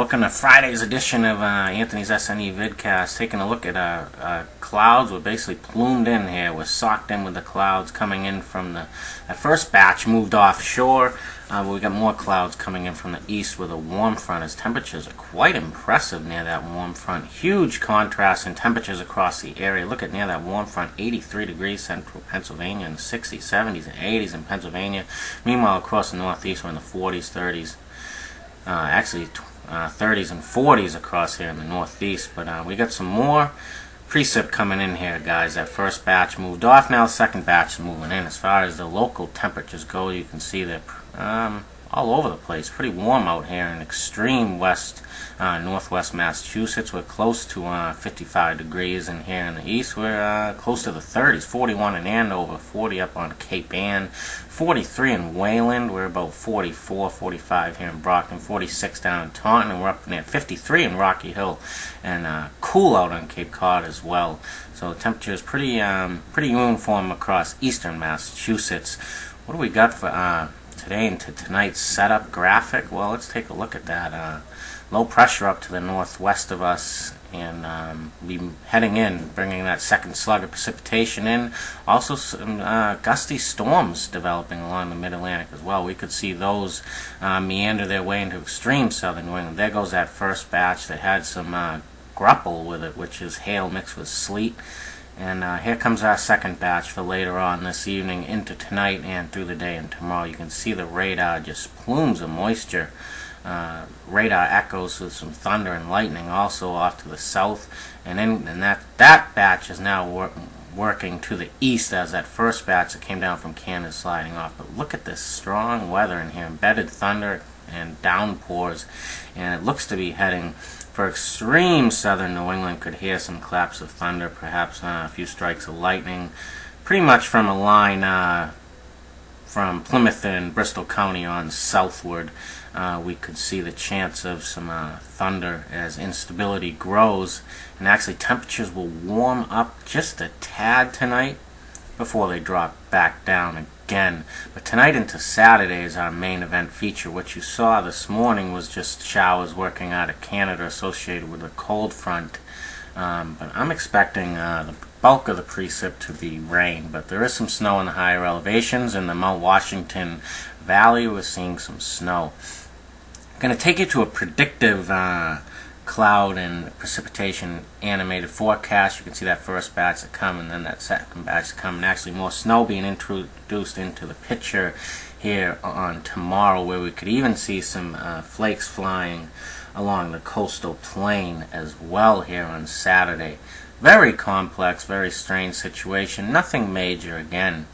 welcome to Friday's edition of Anthony's SNE VidCast. Taking a look at clouds. We're basically plumed in here. We're socked in with the clouds coming in from that first batch moved offshore. But we got more clouds coming in from the east with a warm front, as temperatures are quite impressive near that warm front. Huge contrast in temperatures across the area. Look at near that warm front, 83 degrees central Pennsylvania, and 60s, 70s, and 80s in Pennsylvania. Meanwhile, across the northeast, we're in the 40s, 30s. Actually 30s and 40s across here in the northeast, but we got some more precip coming in here, guys. That first batch moved off. Now the second batch is moving in. As far as the local temperatures go, you can see that all over the place. Pretty warm out here in extreme west, northwest Massachusetts. We're close to 55 degrees, and here in the east we're close to the 30s. 41 in Andover, 40 up on Cape Ann, 43 in Wayland. We're about 44, 45 here in Brockton, 46 down in Taunton, and we're up near 53 in Rocky Hill, and cool out on Cape Cod as well. So the temperature is pretty uniform across eastern Massachusetts. What do we got for today into tonight's setup graphic? Well, let's take a look at that. Low pressure up to the northwest of us, and be heading in, bringing that second slug of precipitation in. Also some gusty storms developing along the mid-Atlantic as well. We could see those meander their way into extreme southern New England. There goes that first batch that had some grapple with it, which is hail mixed with sleet. And here comes our second batch for later on this evening into tonight and through the day and tomorrow. You can see the radar just plumes of moisture. Radar echoes with some thunder and lightning also off to the south. And that batch is now working to the east as that first batch that came down from Canada is sliding off. But look at this strong weather in here. Embedded thunder and downpours. And it looks to be heading for extreme southern New England. Could hear some claps of thunder, perhaps a few strikes of lightning, pretty much from a line from Plymouth and Bristol County on southward. We could see the chance of some thunder as instability grows, and actually temperatures will warm up just a tad tonight before they drop back down again. But tonight into Saturday is our main event feature. What you saw this morning was just showers working out of Canada associated with a cold front. But I'm expecting the bulk of the precip to be rain. But there is some snow in the higher elevations. In the Mount Washington Valley, we're seeing some snow. I'm going to take you to a predictive cloud and precipitation animated forecast. You can see that first batch that come, and then that second batch that come, and actually more snow being introduced into the picture here on tomorrow, where we could even see some flakes flying along the coastal plain as well here on Saturday. Very complex, very strange situation. Nothing major again.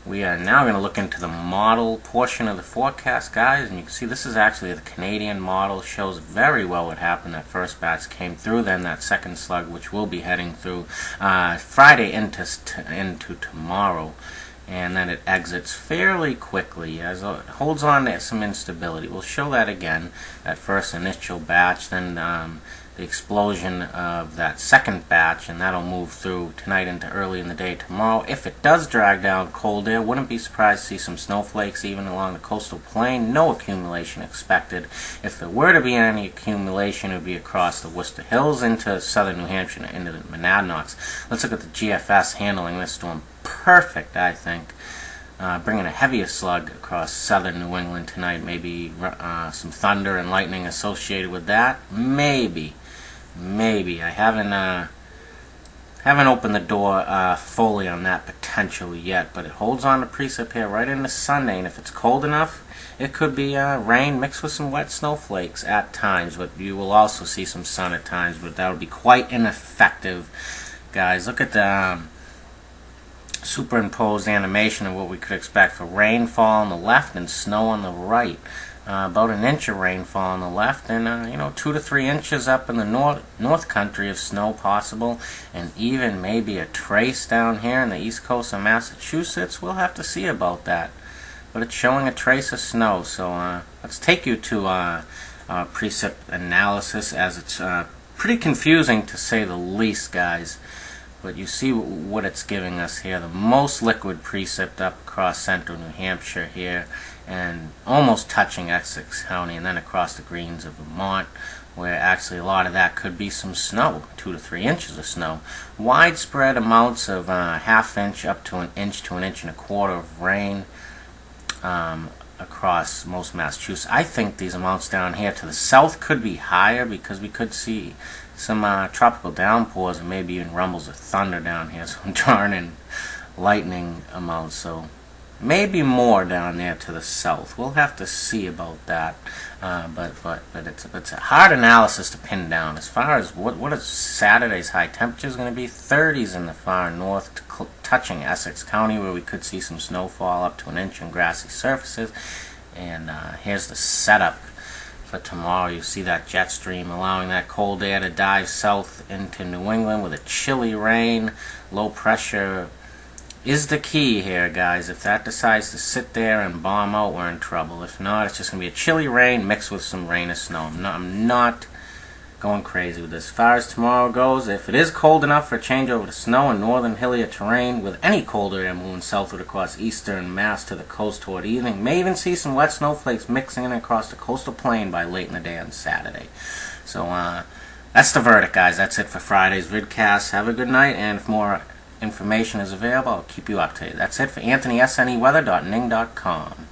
We are now going to look into the model portion of the forecast, guys, and you can see this is actually the Canadian model. Shows very well what happened. That first batch came through, then that second slug, which will be heading through Friday into tomorrow, and then it exits fairly quickly as it holds on to some instability. We'll show that again, that first initial batch, then the explosion of that second batch, and that'll move through tonight into early in the day tomorrow. If it does drag down cold air, wouldn't be surprised to see some snowflakes even along the coastal plain. No accumulation expected. If there were to be any accumulation, it would be across the Worcester Hills into southern New Hampshire and into the Monadnocks. Let's look at the GFS handling this storm. Perfect, I think. Bringing a heavier slug across southern New England tonight. Maybe some thunder and lightning associated with that. Maybe. I haven't opened the door fully on that potential yet, but it holds on to precip here right into Sunday, and if it's cold enough, it could be rain mixed with some wet snowflakes at times, but you will also see some sun at times, but that would be quite ineffective. Guys, look at the superimposed animation of what we could expect for rainfall on the left and snow on the right. About an inch of rainfall on the left, and 2 to 3 inches up in the north country of snow possible, and even maybe a trace down here in the east coast of Massachusetts. We'll have to see about that, but it's showing a trace of snow. So let's take you to precip analysis, as it's pretty confusing to say the least, guys. But you see what it's giving us here. The most liquid precip up across central New Hampshire here, and almost touching Essex County, and then across the greens of Vermont, where actually a lot of that could be some snow, 2 to 3 inches of snow. Widespread amounts of ½ inch up to an inch to an inch and a quarter of rain across most Massachusetts. I think these amounts down here to the south could be higher, because we could see some tropical downpours and maybe even rumbles of thunder down here, some darn and lightning amounts, so maybe more down there to the south. We'll have to see about that, but it's a hard analysis to pin down. As far as what is Saturday's high temperatures going to be, 30s in the far north, touching Essex County, where we could see some snowfall up to an inch on grassy surfaces. And here's the setup for tomorrow. You see that jet stream allowing that cold air to dive south into New England with a chilly rain. Low pressure is the key here, guys. If that decides to sit there and bomb out, we're in trouble. If not, it's just going to be a chilly rain mixed with some rain or snow. I'm not going crazy with this. As far as tomorrow goes, if it is cold enough for a changeover to snow in northern hillier terrain, with any colder air moving southward across eastern Mass to the coast toward evening, may even see some wet snowflakes mixing in across the coastal plain by late in the day on Saturday. So that's the verdict, guys. That's it for Friday's VidCast. Have a good night, and if more information is available, I'll keep you up to date. That's it for AnthonySNEweather.ning.com.